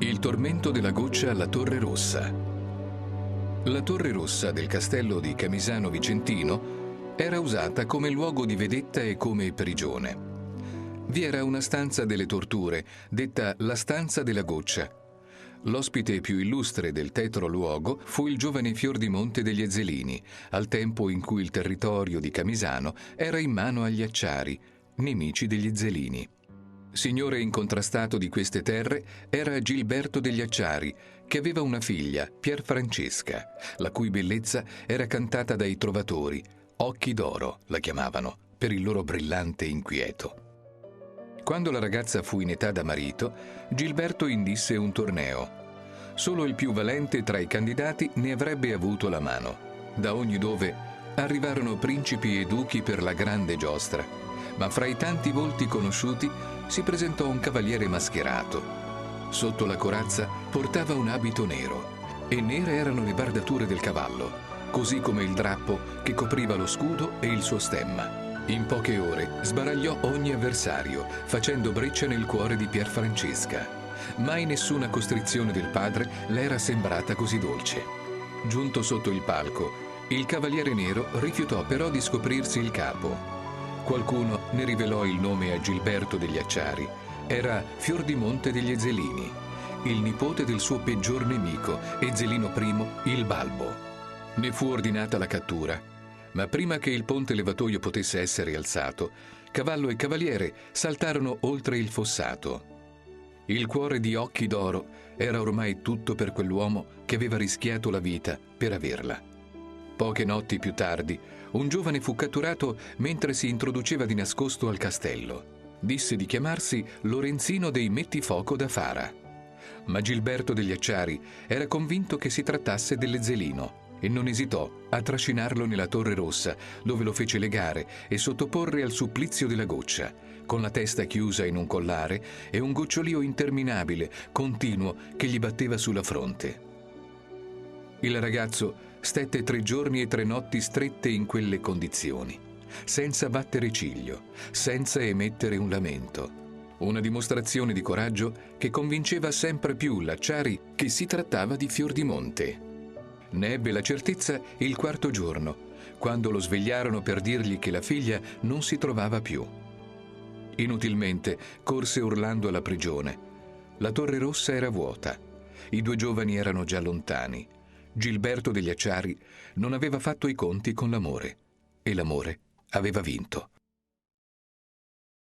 Il tormento della goccia alla Torre Rossa. La Torre Rossa del castello di Camisano Vicentino era usata come luogo di vedetta e come prigione. Vi era una stanza delle torture, detta la stanza della goccia. L'ospite più illustre del tetro luogo fu il giovane Fiordimonte degli Ezzelini, al tempo in cui il territorio di Camisano era in mano agli Acciari, nemici degli Ezzelini. Signore incontrastato di queste terre era Gilberto degli Acciari, che aveva una figlia, Pierfrancesca, la cui bellezza era cantata dai trovatori. Occhi d'oro la chiamavano, per il loro brillante inquieto. Quando la ragazza fu in età da marito, Gilberto indisse un torneo. Solo il più valente tra i candidati ne avrebbe avuto la mano. Da ogni dove arrivarono principi e duchi per la grande giostra, ma fra i tanti volti conosciuti si presentò un cavaliere mascherato. Sotto la corazza portava un abito nero e nere erano le bardature del cavallo, così come il drappo che copriva lo scudo e il suo stemma. In poche ore sbaragliò ogni avversario, facendo breccia nel cuore di Pierfrancesca. Mai nessuna costrizione del padre le era sembrata così dolce. Giunto sotto il palco, il cavaliere nero rifiutò però di scoprirsi il capo. Qualcuno ne rivelò il nome a Gilberto degli Acciari. Era Fiordimonte degli Ezzelini, il nipote del suo peggior nemico, Ezzelino I il Balbo. Ne fu ordinata la cattura, ma prima che il ponte levatoio potesse essere alzato, cavallo e cavaliere saltarono oltre il fossato. Il cuore di Occhi d'Oro era ormai tutto per quell'uomo che aveva rischiato la vita per averla. Poche notti più tardi, un giovane fu catturato mentre si introduceva di nascosto al castello. Disse di chiamarsi Lorenzino dei Mettifoco da Fara. Ma Gilberto degli Acciari era convinto che si trattasse dell'Ezzelino e non esitò a trascinarlo nella Torre Rossa, dove lo fece legare e sottoporre al supplizio della goccia, con la testa chiusa in un collare e un gocciolio interminabile, continuo, che gli batteva sulla fronte. Il ragazzo stette 3 giorni e 3 notti strette in quelle condizioni, senza battere ciglio, senza emettere un lamento. Una dimostrazione di coraggio che convinceva sempre più l'Acciari che si trattava di Fiordimonte. Ne ebbe la certezza il 4° giorno, quando lo svegliarono per dirgli che la figlia non si trovava più. Inutilmente corse urlando alla prigione. La Torre Rossa era vuota. I 2 giovani erano già lontani. Gilberto degli Acciari non aveva fatto i conti con l'amore e l'amore aveva vinto.